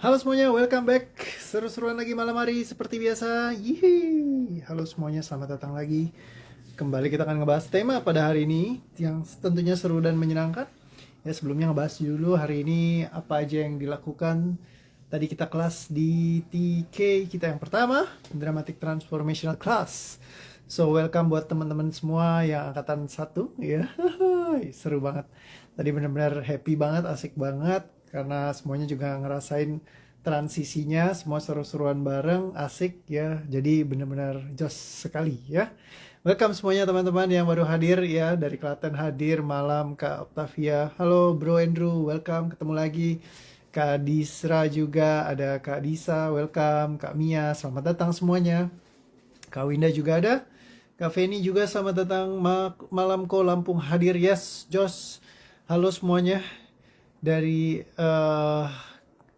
Halo semuanya, welcome back. Seru-seruan lagi malam hari seperti biasa. Yihi. Halo semuanya, selamat datang lagi. Kembali kita akan ngebahas tema pada hari ini yang tentunya seru dan menyenangkan. Ya sebelumnya ngebahas dulu hari ini apa aja yang dilakukan. Tadi kita kelas di TK kita yang pertama, Dramatic Transformational Class. So welcome buat teman-teman semua yang angkatan satu ya. Seru banget. Tadi benar-benar happy banget, asik banget karena semuanya juga ngerasain transisinya, semua seru-seruan bareng, asik ya. Jadi benar-benar jos sekali ya. Welcome semuanya teman-teman yang baru hadir ya, dari Klaten hadir malam, Kak Octavia. Halo Bro Andrew, welcome, ketemu lagi. Kak Disra juga, ada Kak Disa, welcome. Kak Mia, selamat datang semuanya. Kak Winda juga ada. Kak Feni juga selamat datang. Malam Ko Lampung hadir, yes, Jos. Halo semuanya. Dari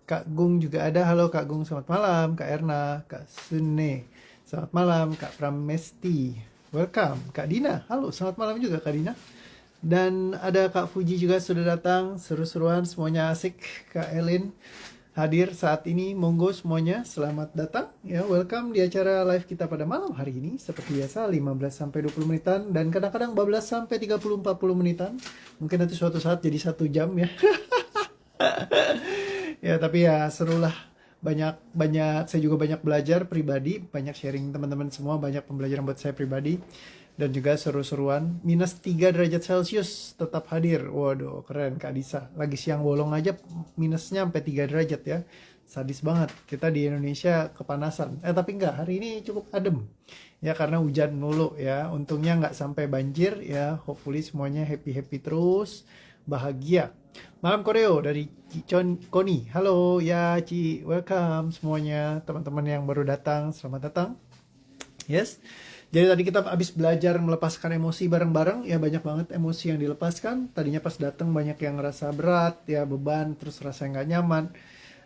Kak Gung juga ada. Halo Kak Gung, selamat malam. Kak Erna, Kak Sune, selamat malam. Kak Pramesti, welcome. Kak Dina, halo, selamat malam juga Kak Dina. Dan ada Kak Fuji juga sudah datang, seru-seruan, semuanya asik. Kak Elin hadir saat ini, monggo semuanya selamat datang. Ya, welcome di acara live kita pada malam hari ini. Seperti biasa 15 sampai 20 menitan dan kadang-kadang 14 sampai 30-40 menitan. Mungkin nanti suatu saat jadi 1 jam ya. Ya tapi ya serulah, banyak banyak saya juga banyak belajar pribadi, banyak sharing teman-teman semua, banyak pembelajaran buat saya pribadi dan juga seru-seruan. -3 derajat Celcius tetap hadir. Waduh, keren Kak Disa. Lagi siang bolong aja minusnya sampai 3 derajat ya. Sadis banget. Kita di Indonesia kepanasan. Tapi enggak, hari ini cukup adem. Ya karena hujan mulu ya. Untungnya nggak sampai banjir ya. Hopefully semuanya happy-happy terus, bahagia. Malam Koreo dari Koni. Halo ya Ci, welcome semuanya teman-teman yang baru datang, selamat datang. Yes. Jadi tadi kita habis belajar melepaskan emosi bareng-bareng, ya banyak banget emosi yang dilepaskan. Tadinya pas datang banyak yang ngerasa berat, ya beban, terus rasa nggak nyaman.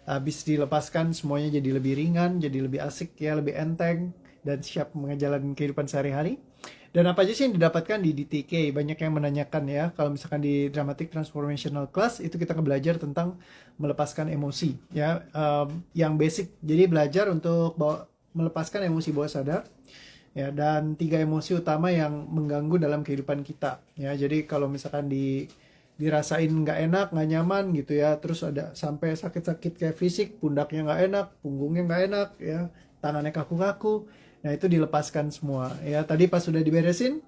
Habis dilepaskan semuanya jadi lebih ringan, jadi lebih asik ya, lebih enteng dan siap menjalani kehidupan sehari-hari. Dan apa aja sih yang didapatkan di DTK? Banyak yang menanyakan ya, kalau misalkan di Dramatic Transformational Class itu kita belajar tentang melepaskan emosi ya, yang basic. Jadi belajar untuk melepaskan emosi bawah sadar ya, dan 3 emosi utama yang mengganggu dalam kehidupan kita ya. Jadi kalau misalkan dirasain nggak enak, nggak nyaman gitu ya, terus ada sampai sakit-sakit kayak fisik, pundaknya nggak enak, punggungnya nggak enak ya, tangannya kaku-kaku. Nah itu dilepaskan semua ya. Tadi pas sudah diberesin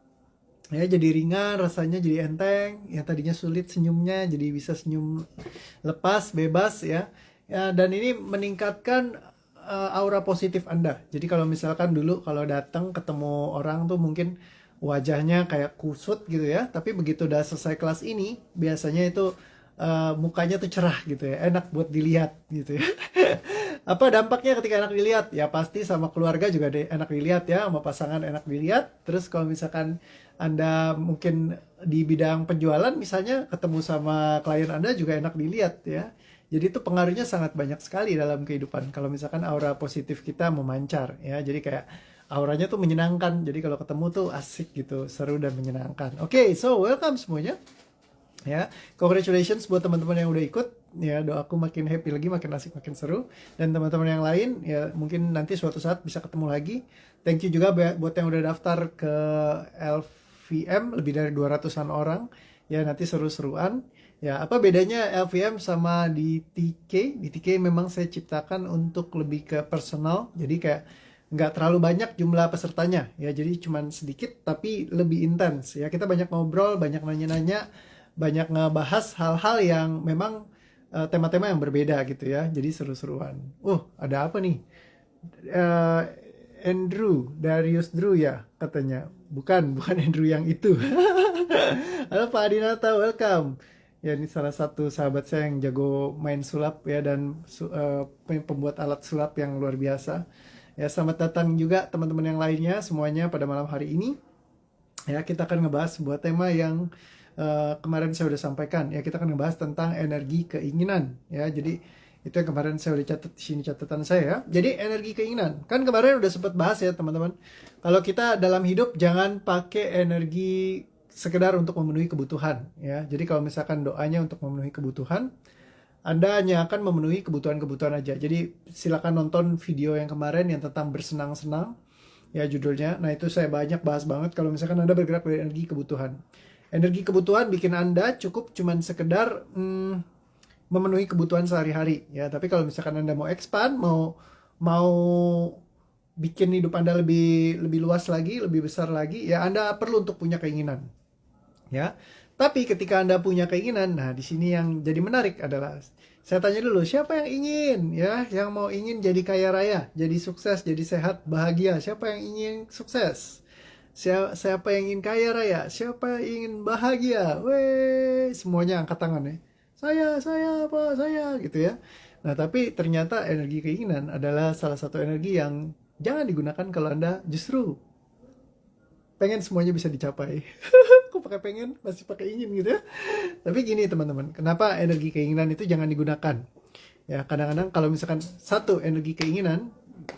ya, jadi ringan rasanya, jadi enteng ya. Tadinya sulit senyumnya jadi bisa senyum lepas, bebas ya. Ya, dan ini meningkatkan aura positif Anda. Jadi kalau misalkan dulu kalau datang ketemu orang tuh mungkin wajahnya kayak kusut gitu ya, tapi begitu udah selesai kelas ini biasanya itu mukanya tuh cerah gitu ya, enak buat dilihat gitu ya. Apa dampaknya ketika enak dilihat? Ya pasti sama keluarga juga enak dilihat ya, sama pasangan enak dilihat. Terus kalau misalkan Anda mungkin di bidang penjualan misalnya, ketemu sama klien Anda juga enak dilihat ya. Jadi itu pengaruhnya sangat banyak sekali dalam kehidupan. Kalau misalkan aura positif kita memancar ya, jadi kayak auranya tuh menyenangkan. Jadi kalau ketemu tuh asik gitu, seru dan menyenangkan. Oke, so welcome semuanya. Ya, congratulations buat teman-teman yang udah ikut. Ya, doaku makin happy lagi, makin asik, makin seru. Dan teman-teman yang lain, ya mungkin nanti suatu saat bisa ketemu lagi. Thank you juga buat yang udah daftar ke LVM, lebih dari 200-an orang. Ya, nanti seru-seruan. Ya, apa bedanya LVM sama di TK? Di TK memang saya ciptakan untuk lebih ke personal. Jadi kayak nggak terlalu banyak jumlah pesertanya. Ya, jadi cuman sedikit tapi lebih intens. Ya, kita banyak ngobrol, banyak nanya-nanya, banyak ngebahas hal-hal yang memang tema-tema yang berbeda gitu ya. Jadi seru-seruan. Ada apa nih? Eh, Andrew, Darius Drew ya katanya. Bukan Andrew yang itu. Halo Pak Adinata, welcome. Ya ini salah satu sahabat saya yang jago main sulap ya, dan pembuat alat sulap yang luar biasa. Ya selamat datang juga teman-teman yang lainnya semuanya pada malam hari ini. Ya kita akan ngebahas sebuah tema yang kemarin saya udah sampaikan ya. Kita akan ngebahas tentang energi keinginan ya. Jadi itu yang kemarin saya udah catat di sini, catatan saya ya. Jadi energi keinginan kan kemarin udah sempat bahas ya teman-teman. Kalau kita dalam hidup jangan pakai energi sekedar untuk memenuhi kebutuhan ya. Jadi kalau misalkan doanya untuk memenuhi kebutuhan, Anda hanya akan memenuhi kebutuhan-kebutuhan aja. Jadi silakan nonton video yang kemarin yang tentang bersenang-senang, ya judulnya. Nah itu saya banyak bahas banget kalau misalkan Anda bergerak dari energi kebutuhan. Energi kebutuhan bikin Anda cukup cuman sekedar memenuhi kebutuhan sehari-hari, ya. Tapi kalau misalkan Anda mau expand, mau mau bikin hidup Anda lebih lebih luas lagi, lebih besar lagi, ya Anda perlu untuk punya keinginan, ya. Tapi ketika Anda punya keinginan, nah di sini yang jadi menarik adalah saya tanya dulu, siapa yang ingin, ya, yang mau ingin jadi kaya raya, jadi sukses, jadi sehat, bahagia? Siapa yang ingin sukses? Siapa yang ingin kaya raya? Siapa yang ingin bahagia? Weh, semuanya angkat tangan ya. Saya, apa, saya, gitu ya. Nah, tapi ternyata energi keinginan adalah salah satu energi yang jangan digunakan kalau Anda justru pengen semuanya bisa dicapai. Kok pakai pengen, masih pakai ingin gitu ya. Tapi gini teman-teman, kenapa energi keinginan itu jangan digunakan? Ya, kadang-kadang kalau misalkan satu energi keinginan,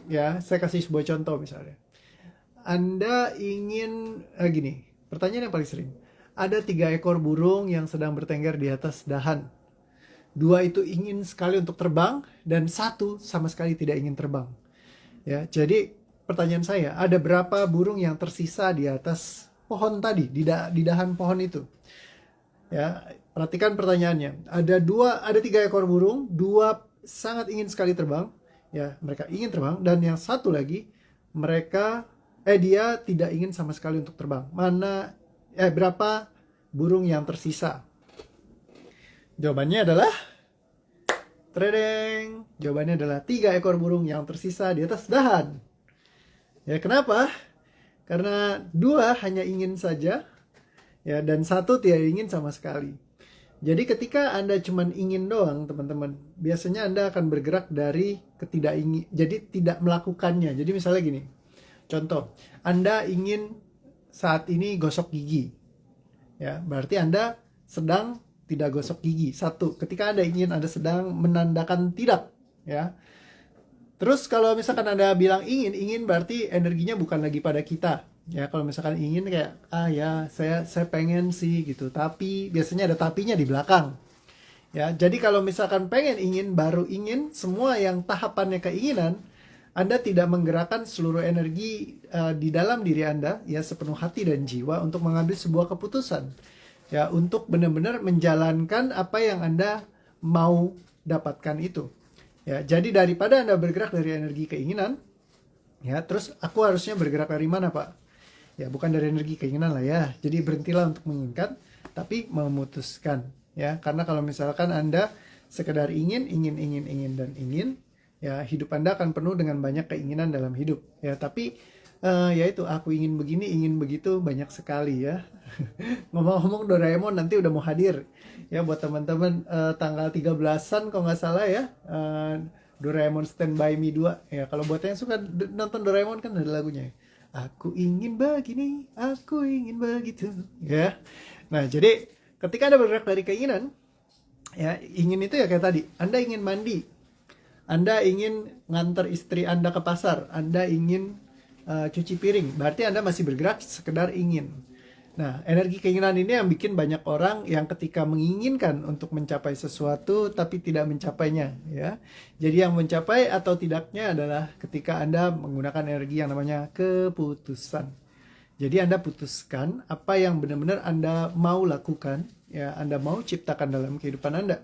ya saya kasih sebuah contoh misalnya. Anda ingin, gini, pertanyaan yang paling sering. Ada 3 ekor burung yang sedang bertengger di atas dahan. 2 itu ingin sekali untuk terbang, dan 1 sama sekali tidak ingin terbang. Ya, jadi pertanyaan saya, ada berapa burung yang tersisa di atas pohon tadi, di dahan pohon itu? Ya, perhatikan pertanyaannya. Ada 3 ekor burung, 2 sangat ingin sekali terbang, ya, mereka ingin terbang, dan yang satu lagi dia tidak ingin sama sekali untuk terbang. Berapa burung yang tersisa? Jawabannya adalah Tredeng. Jawabannya adalah 3 ekor burung yang tersisa di atas dahan. Ya, kenapa? Karena 2 hanya ingin saja, ya, dan 1 tidak ingin sama sekali. Jadi ketika Anda cuma ingin doang, teman-teman, biasanya Anda akan bergerak dari ketidakingin, jadi tidak melakukannya. Jadi misalnya gini, contoh, Anda ingin saat ini gosok gigi, ya, berarti Anda sedang tidak gosok gigi. 1, ketika Anda ingin, Anda sedang menandakan tidak, ya. Terus kalau misalkan Anda bilang ingin berarti energinya bukan lagi pada kita. Ya, kalau misalkan ingin kayak ya saya pengen sih gitu. Tapi biasanya ada tapinya di belakang. Ya, jadi kalau misalkan pengen ingin baru ingin, semua yang tahapannya keinginan, Anda tidak menggerakkan seluruh energi di dalam diri Anda, ya, sepenuh hati dan jiwa untuk mengambil sebuah keputusan. Ya, untuk benar-benar menjalankan apa yang Anda mau dapatkan itu. Ya, jadi daripada Anda bergerak dari energi keinginan, ya, terus aku harusnya bergerak dari mana, Pak? Ya, bukan dari energi keinginan lah ya. Jadi berhentilah untuk menginginkan, tapi memutuskan, ya. Karena kalau misalkan Anda sekedar ingin dan ingin, ya, hidup Anda akan penuh dengan banyak keinginan dalam hidup, ya. Tapi ya itu, aku ingin begini, ingin begitu, banyak sekali ya. Ngomong-ngomong, Doraemon nanti udah mau hadir, ya, buat teman-teman, tanggal 13-an kalau nggak salah ya, Doraemon Stand By Me 2, ya. Kalau buat yang suka nonton Doraemon kan ada lagunya, aku ingin begini, aku ingin begitu, ya. Nah, jadi ketika Anda bergerak dari keinginan, ya, ingin itu ya kayak tadi, Anda ingin mandi, Anda ingin nganter istri Anda ke pasar, Anda ingin cuci piring, berarti Anda masih bergerak sekedar ingin. Nah, energi keinginan ini yang bikin banyak orang yang ketika menginginkan untuk mencapai sesuatu tapi tidak mencapainya, ya. Jadi yang mencapai atau tidaknya adalah ketika Anda menggunakan energi yang namanya keputusan. Jadi Anda putuskan apa yang benar-benar Anda mau lakukan, ya, Anda mau ciptakan dalam kehidupan Anda.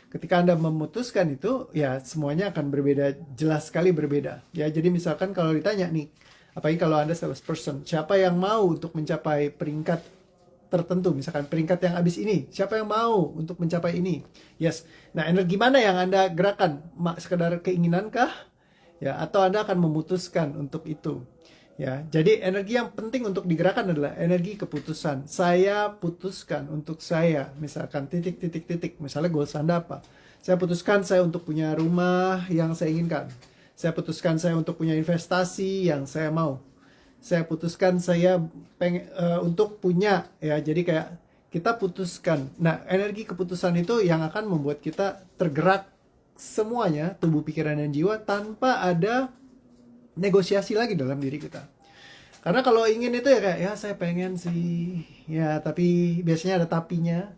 Ketika Anda memutuskan itu, ya, semuanya akan berbeda, jelas sekali berbeda. Ya, jadi misalkan kalau ditanya nih, apalagi kalau Anda salesperson, siapa yang mau untuk mencapai peringkat tertentu, misalkan peringkat yang habis ini, siapa yang mau untuk mencapai ini? Yes. Nah, energi mana yang Anda gerakan? Sekedar keinginankah? Ya, atau Anda akan memutuskan untuk itu? Ya, jadi energi yang penting untuk digerakkan adalah energi keputusan. Saya putuskan untuk saya, misalkan titik, misalnya goals Anda apa? Saya putuskan saya untuk punya rumah yang saya inginkan. Saya putuskan saya untuk punya investasi yang saya mau. Saya putuskan saya untuk punya, ya, jadi kayak kita putuskan. Nah, energi keputusan itu yang akan membuat kita tergerak semuanya, tubuh, pikiran, dan jiwa, tanpa ada negosiasi lagi dalam diri kita. Karena kalau ingin itu ya kayak, ya saya pengen sih, ya, tapi biasanya ada tapinya.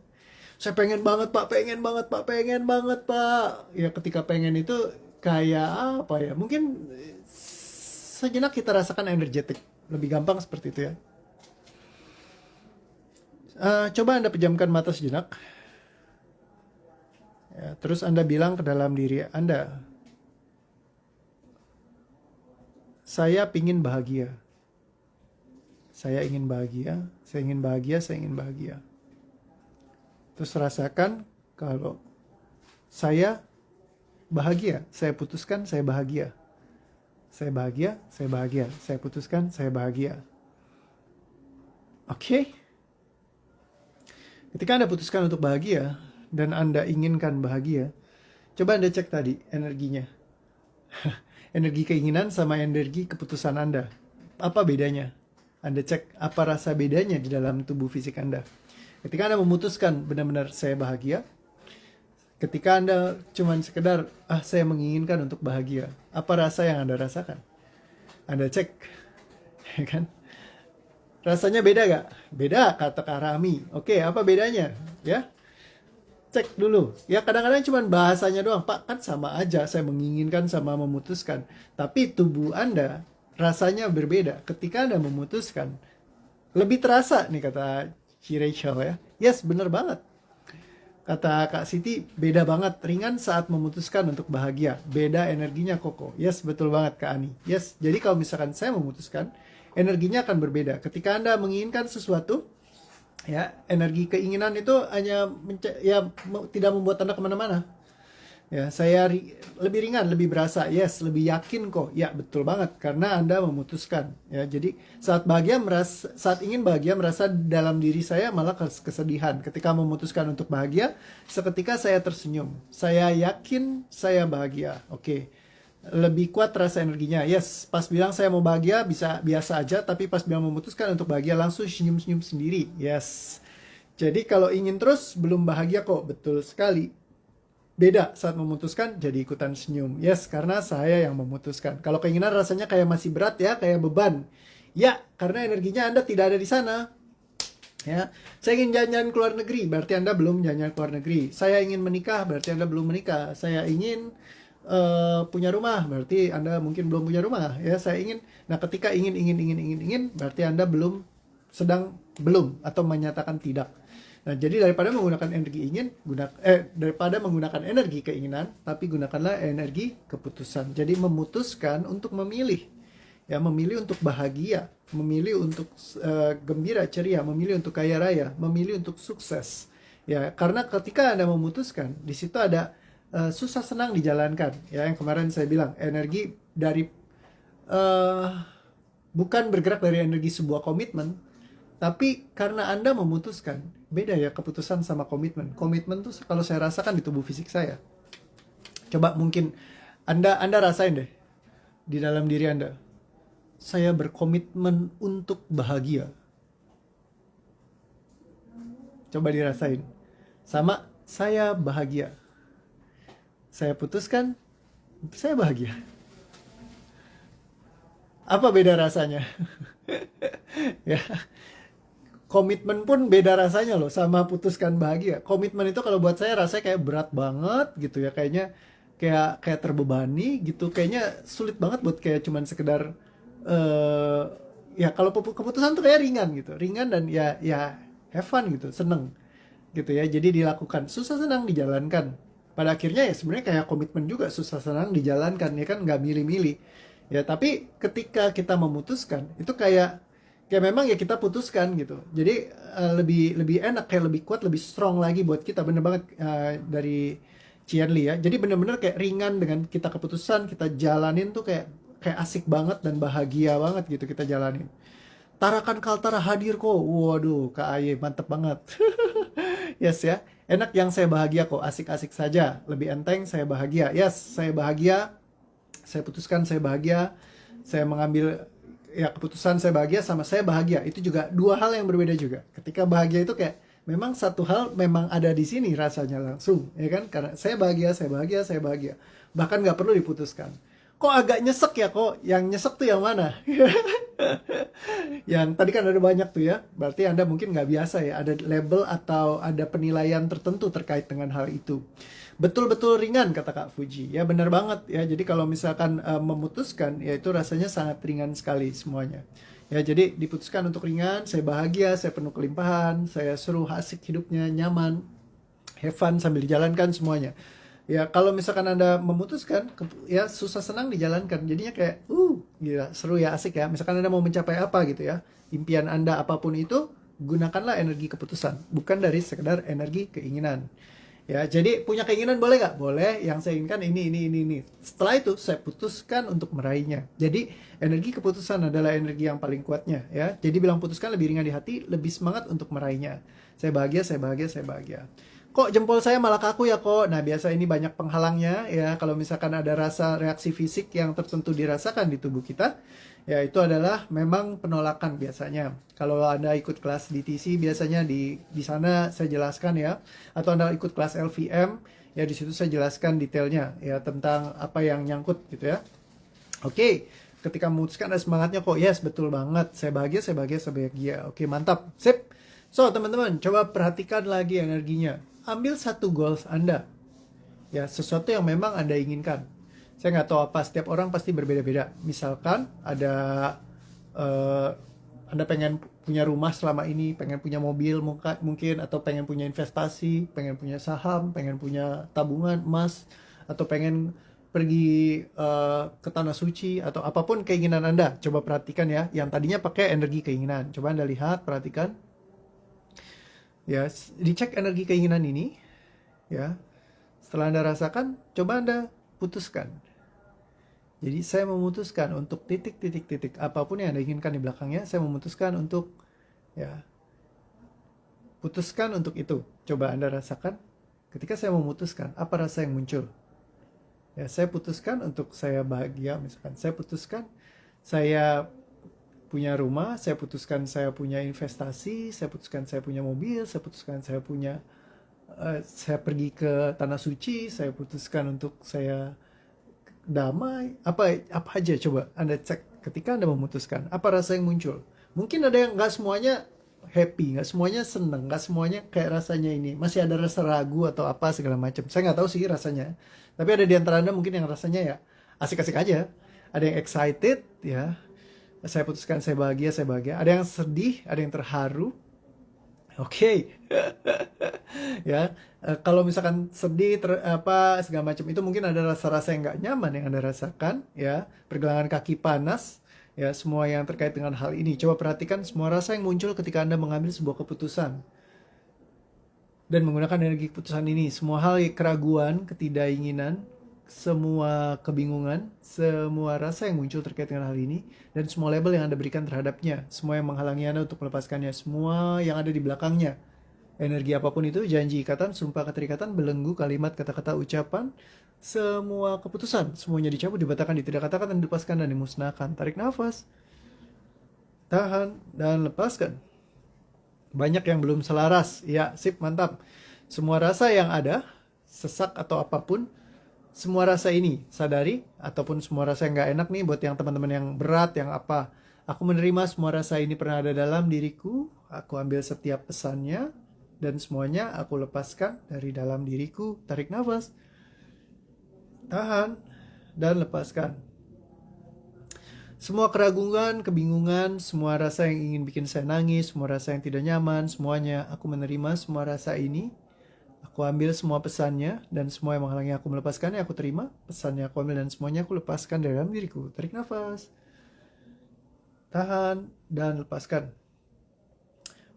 saya pengen banget pak, pengen banget pak, pengen banget pak. Ya ketika pengen itu kayak apa ya, mungkin sejenak kita rasakan energetik, lebih gampang seperti itu ya. Coba Anda pejamkan mata sejenak ya, terus Anda bilang ke dalam diri Anda, saya ingin bahagia, saya ingin bahagia, saya ingin bahagia, saya ingin bahagia. Terus rasakan kalau saya bahagia, saya putuskan saya bahagia. Saya bahagia, saya bahagia. Saya putuskan saya bahagia. Oke? Ketika Anda putuskan untuk bahagia dan Anda inginkan bahagia, coba Anda cek tadi energinya. Energi keinginan sama energi keputusan Anda. Apa bedanya? Anda cek apa rasa bedanya di dalam tubuh fisik Anda. Ketika Anda memutuskan benar-benar saya bahagia, ketika Anda cuman sekedar, saya menginginkan untuk bahagia, apa rasa yang Anda rasakan? Anda cek, ya kan? Rasanya beda gak? Beda, kata Kak Rami. Oke, apa bedanya? Ya, cek dulu. Ya kadang-kadang cuman bahasanya doang. Pak, kan sama aja, saya menginginkan sama memutuskan. Tapi tubuh Anda rasanya berbeda. Ketika Anda memutuskan, lebih terasa nih kata Rachel ya. Yes, bener banget. Kata Kak Siti, beda banget. Ringan saat memutuskan untuk bahagia. Beda energinya Koko. Yes, betul banget Kak Ani. Yes, jadi kalau misalkan saya memutuskan, energinya akan berbeda. Ketika Anda menginginkan sesuatu, ya energi keinginan itu hanya tidak membuat Anda kemana-mana. Ya, saya lebih ringan, lebih berasa, yes, lebih yakin kok. Ya, betul banget karena Anda memutuskan. Ya, jadi saat bahagia saat ingin bahagia merasa dalam diri saya malah kesedihan. Ketika memutuskan untuk bahagia, seketika saya tersenyum. Saya yakin saya bahagia. Oke. Lebih kuat rasa energinya. Yes, pas bilang saya mau bahagia bisa biasa aja, tapi pas bilang memutuskan untuk bahagia langsung senyum-senyum sendiri. Yes. Jadi kalau ingin terus belum bahagia kok, betul sekali. Beda saat memutuskan jadi ikutan senyum. Yes, karena saya yang memutuskan. Kalau keinginan rasanya kayak masih berat ya, kayak beban. Ya, karena energinya Anda tidak ada di sana. Ya, saya ingin jalan-jalan ke luar negeri, berarti Anda belum jalan-jalan ke luar negeri. Saya ingin menikah, berarti Anda belum menikah. Saya ingin punya rumah, berarti Anda mungkin belum punya rumah. Ya, saya ingin. Nah, ketika ingin, berarti Anda belum atau menyatakan tidak. Nah, jadi daripada menggunakan energi daripada menggunakan energi keinginan, tapi gunakanlah energi keputusan. Jadi memutuskan untuk memilih, ya memilih untuk bahagia, memilih untuk gembira, ceria, memilih untuk kaya raya, memilih untuk sukses. Ya, karena ketika Anda memutuskan, di situ ada susah senang dijalankan. Ya, yang kemarin saya bilang energi dari bukan bergerak dari energi sebuah komitmen, tapi karena Anda memutuskan, beda ya keputusan sama komitmen. Komitmen tuh kalau saya rasakan di tubuh fisik saya. Coba mungkin Anda rasain deh di dalam diri Anda. Saya berkomitmen untuk bahagia. Coba dirasain. Sama saya bahagia. Saya putuskan, saya bahagia. Apa beda rasanya? Ya. Komitmen pun beda rasanya loh sama putuskan bahagia. Komitmen itu kalau buat saya rasanya kayak berat banget gitu ya, kayaknya kayak terbebani gitu, kayaknya sulit banget buat kayak cuman sekedar ya kalau keputusan tuh kayak ringan dan ya have fun gitu, seneng gitu ya, jadi dilakukan, susah senang dijalankan. Pada akhirnya ya sebenarnya kayak komitmen juga susah senang dijalankan ya kan, nggak milih-milih ya. Tapi ketika kita memutuskan itu kayak memang ya kita putuskan gitu. Jadi lebih enak, kayak lebih kuat, lebih strong lagi buat kita. Bener banget dari Cian Li ya. Jadi bener-bener kayak ringan dengan kita keputusan, kita jalanin tuh kayak asik banget dan bahagia banget gitu kita jalanin. Tarakan Kaltara hadir kok. Waduh, Kak Aye mantep banget. Yes ya. Enak yang saya bahagia kok, asik-asik saja. Lebih enteng saya bahagia. Yes, saya bahagia. Saya putuskan saya bahagia. Saya mengambil ya keputusan saya bahagia sama saya bahagia itu juga dua hal yang berbeda juga. Ketika bahagia itu kayak memang satu hal memang ada di sini rasanya langsung ya kan, karena saya bahagia, bahkan nggak perlu diputuskan. Kok agak nyesek ya, kok yang nyesek tuh yang mana? Yang tadi kan ada banyak tuh ya, berarti Anda mungkin nggak biasa ya, ada label atau ada penilaian tertentu terkait dengan hal itu. Betul-betul ringan kata Kak Fuji, ya benar banget ya. Jadi kalau misalkan memutuskan, ya itu rasanya sangat ringan sekali semuanya. Ya jadi diputuskan untuk ringan, saya bahagia, saya penuh kelimpahan, saya seru, asik hidupnya, nyaman, have fun sambil dijalankan semuanya. Ya kalau misalkan Anda memutuskan, ya susah senang dijalankan. Jadinya kayak, gila, seru ya, asik ya. Misalkan Anda mau mencapai apa gitu ya, impian Anda apapun itu, gunakanlah energi keputusan, bukan dari sekedar energi keinginan. Ya, jadi punya keinginan boleh nggak? Boleh. Yang saya inginkan ini. Setelah itu saya putuskan untuk meraihnya. Jadi energi keputusan adalah energi yang paling kuatnya. Ya, jadi bilang putuskan lebih ringan di hati, lebih semangat untuk meraihnya. Saya bahagia, saya bahagia, saya bahagia. Kok jempol saya malah kaku ya kok? Nah biasa ini banyak penghalangnya ya. Kalau misalkan ada rasa reaksi fisik yang tertentu dirasakan di tubuh kita, ya itu adalah memang penolakan biasanya. Kalau Anda ikut kelas DTC biasanya di sana saya jelaskan ya, atau Anda ikut kelas LVM ya, di situ saya jelaskan detailnya ya tentang apa yang nyangkut gitu ya. Oke, ketika memutuskan ada semangatnya kok. Yes, betul banget. Saya bahagia, saya bahagia, saya bahagia. Oke, mantap. Sip. So, teman-teman, coba perhatikan lagi energinya. Ambil satu goals Anda. Ya, sesuatu yang memang Anda inginkan. Saya nggak tahu apa, setiap orang pasti berbeda-beda. Misalkan ada Anda pengen punya rumah selama ini, pengen punya mobil mungkin, atau pengen punya investasi, pengen punya saham, pengen punya tabungan emas, atau pengen pergi ke tanah suci, atau apapun keinginan Anda. Coba perhatikan ya, yang tadinya pakai energi keinginan. Coba Anda lihat, perhatikan. Ya, dicek energi keinginan ini. Ya, setelah Anda rasakan, coba Anda putuskan. Jadi saya memutuskan untuk titik apapun yang Anda inginkan di belakangnya, saya memutuskan untuk ya putuskan untuk itu. Coba Anda rasakan ketika saya memutuskan, apa rasa yang muncul? Ya, saya putuskan untuk saya bahagia, misalkan. Saya putuskan saya punya rumah, saya putuskan saya punya investasi, saya putuskan saya punya mobil, saya putuskan saya punya saya pergi ke tanah suci, saya putuskan untuk saya damai, apa aja coba Anda cek ketika Anda memutuskan, apa rasa yang muncul. Mungkin ada yang nggak semuanya happy, nggak semuanya seneng, nggak semuanya kayak rasanya ini, masih ada rasa ragu atau apa segala macam. Saya nggak tahu sih rasanya, tapi ada di antara Anda mungkin yang rasanya ya asik-asik aja, ada yang excited ya, saya putuskan saya bahagia, ada yang sedih, ada yang terharu. Oke. Ya, kalau misalkan sedih apa segala macam itu mungkin ada rasa-rasa yang nggak nyaman yang Anda rasakan ya, pergelangan kaki panas ya, semua yang terkait dengan hal ini. Coba perhatikan semua rasa yang muncul ketika Anda mengambil sebuah keputusan dan menggunakan energi keputusan ini. Semua hal, keraguan, ketidakinginanan, semua kebingungan, semua rasa yang muncul terkait dengan hal ini, dan semua label yang Anda berikan terhadapnya, semua yang menghalangi Anda untuk melepaskannya, semua yang ada di belakangnya, energi apapun itu, janji, ikatan, sumpah, keterikatan, belenggu, kalimat, kata-kata, ucapan, semua keputusan, semuanya dicabut, dibatalkan, ditidakkatakan, dan dilepaskan, dan dimusnahkan. Tarik nafas, tahan, dan lepaskan. Banyak yang belum selaras, ya, sip, mantap. Semua rasa yang ada, sesak atau apapun, semua rasa ini sadari, ataupun semua rasa yang gak enak nih buat yang teman-teman yang berat, yang apa, aku menerima semua rasa ini pernah ada dalam diriku, aku ambil setiap pesannya, dan semuanya aku lepaskan dari dalam diriku. Tarik nafas, tahan, dan lepaskan. Semua keraguan, kebingungan, semua rasa yang ingin bikin saya nangis, semua rasa yang tidak nyaman, semuanya aku menerima semua rasa ini. Aku ambil semua pesannya, dan semua yang menghalangi aku melepaskannya, aku terima. Pesannya aku ambil, dan semuanya aku lepaskan dari dalam diriku. Tarik nafas, tahan, dan lepaskan.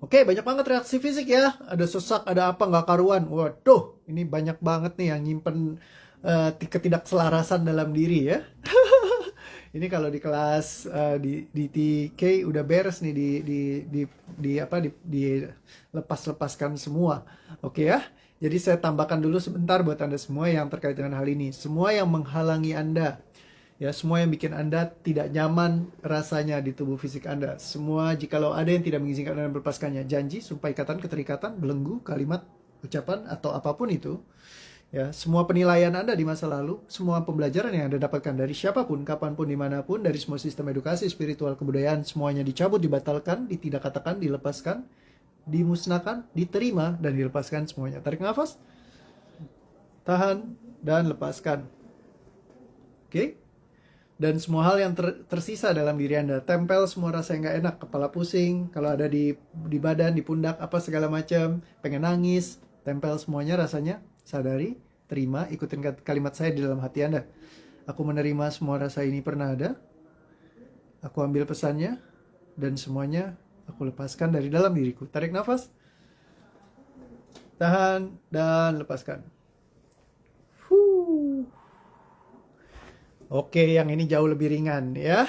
Oke, banyak banget reaksi fisik ya. Ada sesak, ada apa, nggak karuan. Waduh, ini banyak banget nih yang nyimpen ketidakselarasan dalam diri ya. Ini kalau di kelas di TK udah beres nih, di lepas-lepaskan semua. Oke ya. Jadi saya tambahkan dulu sebentar buat Anda semua yang terkait dengan hal ini. Semua yang menghalangi Anda, ya, semua yang bikin Anda tidak nyaman rasanya di tubuh fisik Anda. Semua jikalau ada yang tidak mengizinkan Anda melepaskannya, janji, sumpah, ikatan, keterikatan, belenggu, kalimat, ucapan, atau apapun itu, Ya, semua penilaian Anda di masa lalu, semua pembelajaran yang Anda dapatkan dari siapapun, kapanpun, dimanapun, dari semua sistem edukasi, spiritual, kebudayaan, semuanya dicabut, dibatalkan, ditidakatakan, dilepaskan, dimusnahkan, diterima, dan dilepaskan semuanya. Tarik nafas, tahan, dan lepaskan. Oke? Dan semua hal yang tersisa dalam diri Anda, tempel semua rasa yang gak enak, kepala pusing, kalau ada di badan, di pundak, apa segala macam, pengen nangis, tempel semuanya rasanya, sadari, terima, ikutin kalimat saya di dalam hati Anda. Aku menerima semua rasa ini pernah ada, aku ambil pesannya, dan semuanya aku lepaskan dari dalam diriku. Tarik nafas, tahan, dan lepaskan. Oke, yang ini jauh lebih ringan ya.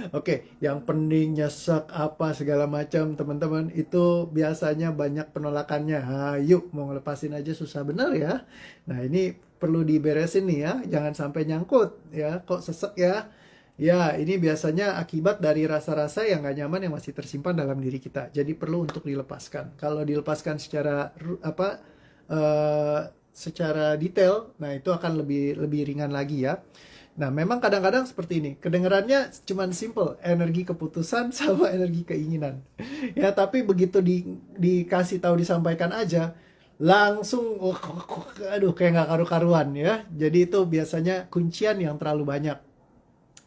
Oke, yang pening, nyesek, apa segala macam teman-teman itu biasanya banyak penolakannya. Yuk mau ngelepasin aja susah bener ya. Nah ini perlu diberesin nih ya, jangan sampai nyangkut ya. Kok sesek ya? Ya ini biasanya akibat dari rasa-rasa yang gak nyaman yang masih tersimpan dalam diri kita. Jadi perlu untuk dilepaskan. Kalau dilepaskan secara secara detail, nah itu akan lebih ringan lagi ya. Nah, memang kadang-kadang seperti ini. Kedengarannya cuman simple, energi keputusan sama energi keinginan. Ya, tapi begitu dikasih tahu disampaikan aja, langsung aduh kayak nggak karu-karuan ya. Jadi itu biasanya kuncian yang terlalu banyak.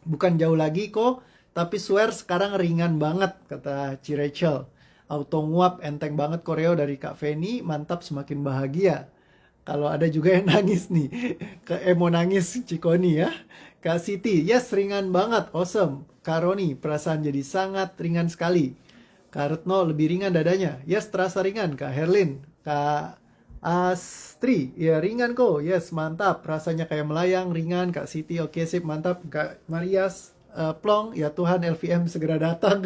Bukan jauh lagi kok, tapi swear sekarang ringan banget kata Ci Rachel. Auto nguap enteng banget koreo dari Kak Feni, mantap semakin bahagia. Kalau ada juga yang nangis nih, mau nangis Cikoni ya. Kak Siti, yes ringan banget, awesome. Kak Roni, perasaan jadi sangat ringan sekali. Kak Retno, lebih ringan dadanya. Yes, terasa ringan. Kak Herlin, Kak Astri, ya ringan kok. Yes, mantap. Rasanya kayak melayang, ringan. Kak Siti, oke sip, mantap. Kak Marias, plong, ya Tuhan LVM segera datang.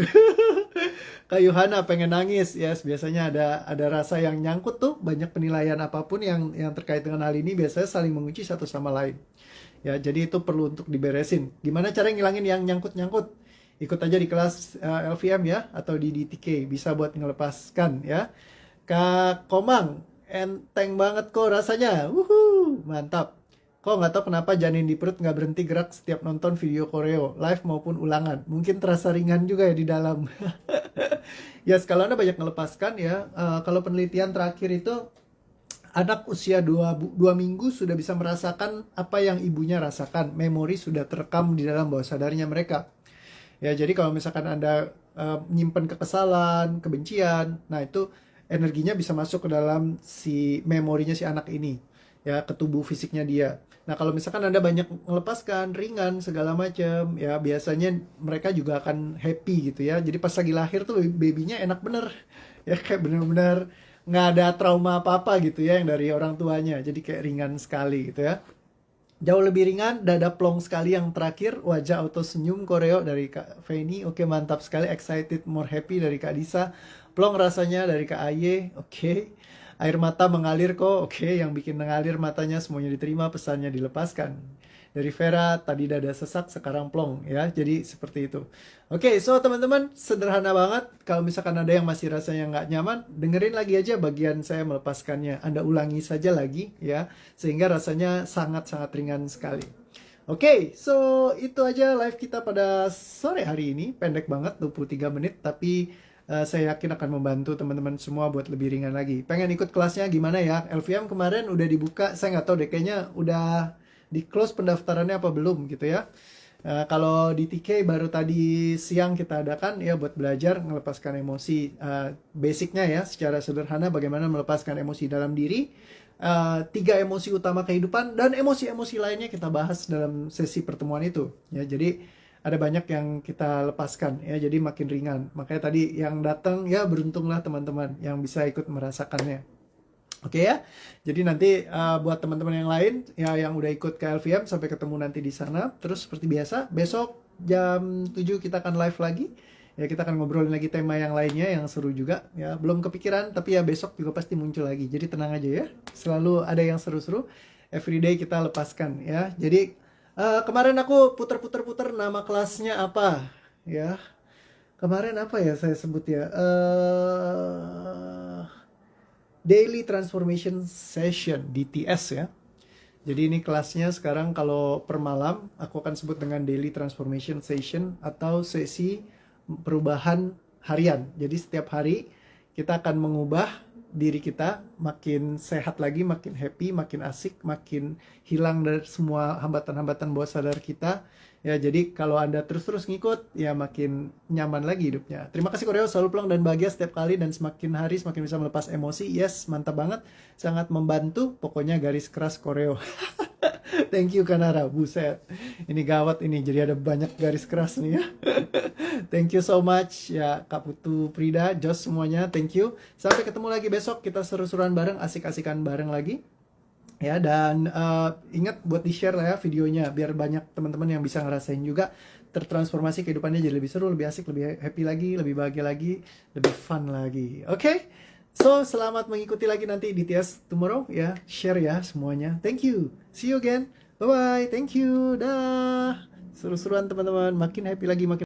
Kak Yohana pengen nangis, yes biasanya ada rasa yang nyangkut tuh, banyak penilaian apapun yang terkait dengan hal ini biasanya saling mengunci satu sama lain. Ya, jadi itu perlu untuk diberesin. Gimana cara ngilangin yang nyangkut-nyangkut? Ikut aja di kelas LVM ya atau di DTK bisa buat ngelepaskan ya. Kak Komang, enteng banget kok rasanya. Mantap. Kok nggak tahu kenapa janin di perut nggak berhenti gerak setiap nonton video koreo, live maupun ulangan. Mungkin terasa ringan juga ya di dalam. Ya, kalau Anda banyak melepaskan ya, kalau penelitian terakhir itu anak usia 2 minggu sudah bisa merasakan apa yang ibunya rasakan. Memori sudah terekam di dalam bawah sadarnya mereka. Ya, jadi kalau misalkan Anda nyimpen kekesalan, kebencian, nah itu energinya bisa masuk ke dalam si memorinya si anak ini. Ya, ke tubuh fisiknya dia. Nah, kalau misalkan Anda banyak melepaskan, ringan, segala macam, ya biasanya mereka juga akan happy gitu ya. Jadi pas lagi lahir tuh babynya enak bener. Ya kayak bener-bener nggak ada trauma apa-apa gitu ya yang dari orang tuanya. Jadi kayak ringan sekali gitu ya. Jauh lebih ringan, dada plong sekali yang terakhir, wajah auto senyum koreo dari Kak Feni, oke mantap sekali, excited, more happy dari Kak Disa, plong rasanya dari Kak Aye, oke, air mata mengalir kok, oke, yang bikin mengalir matanya semuanya diterima, pesannya dilepaskan. Dari Vera, tadi dada sesak, sekarang plong ya, jadi seperti itu. Oke, so teman-teman, sederhana banget. Kalau misalkan ada yang masih rasanya nggak nyaman, dengerin lagi aja bagian saya melepaskannya. Anda ulangi saja lagi ya, sehingga rasanya sangat-sangat ringan sekali. Oke, so itu aja live kita pada sore hari ini. Pendek banget, 23 menit, tapi saya yakin akan membantu teman-teman semua buat lebih ringan lagi. Pengen ikut kelasnya gimana ya? LVM kemarin udah dibuka, saya nggak tahu deh, kayaknya udah di close pendaftarannya apa belum gitu ya. Kalau di TK baru tadi siang kita adakan ya buat belajar melepaskan emosi, basicnya ya secara sederhana bagaimana melepaskan emosi dalam diri, 3 emosi utama kehidupan dan emosi-emosi lainnya kita bahas dalam sesi pertemuan itu ya. Jadi ada banyak yang kita lepaskan ya, jadi makin ringan. Makanya tadi yang datang ya beruntunglah teman-teman yang bisa ikut merasakannya. Oke ya, jadi nanti buat teman-teman yang lain ya yang udah ikut ke LVM sampai ketemu nanti di sana. Terus seperti biasa, besok jam 7 kita akan live lagi. Ya kita akan ngobrolin lagi tema yang lainnya yang seru juga. Ya belum kepikiran, tapi ya besok juga pasti muncul lagi. Jadi tenang aja ya, selalu ada yang seru-seru. Everyday kita lepaskan ya. Jadi kemarin aku puter-puter nama kelasnya apa ya. Kemarin apa ya saya sebut ya. Daily Transformation Session, DTS ya. Jadi ini kelasnya sekarang kalau per malam aku akan sebut dengan Daily Transformation Session atau sesi perubahan harian. Jadi setiap hari kita akan mengubah diri kita makin sehat lagi, makin happy, makin asik, makin hilang dari semua hambatan-hambatan bawah sadar kita. Ya, jadi kalau Anda terus-terus ngikut, ya makin nyaman lagi hidupnya. Terima kasih Koreo, selalu pulang dan bahagia setiap kali dan semakin hari semakin bisa melepas emosi. Yes, mantap banget. Sangat membantu. Pokoknya garis keras Koreo. Thank you Kanara, buset. Ini gawat ini, jadi ada banyak garis keras nih ya. Thank you so much ya Kak Putu, Prida, Jos semuanya, thank you. Sampai ketemu lagi besok, kita seru-seruan bareng, asik-asikan bareng lagi. Ya, dan ingat buat di-share lah ya videonya, biar banyak teman-teman yang bisa ngerasain juga tertransformasi kehidupannya jadi lebih seru, lebih asik, lebih happy lagi, lebih bahagia lagi, lebih fun lagi. Oke? So, selamat mengikuti lagi nanti di TS tomorrow ya. Share ya semuanya. Thank you. See you again. Bye-bye. Thank you. Dah. Seru-seruan teman-teman. Makin happy lagi, makin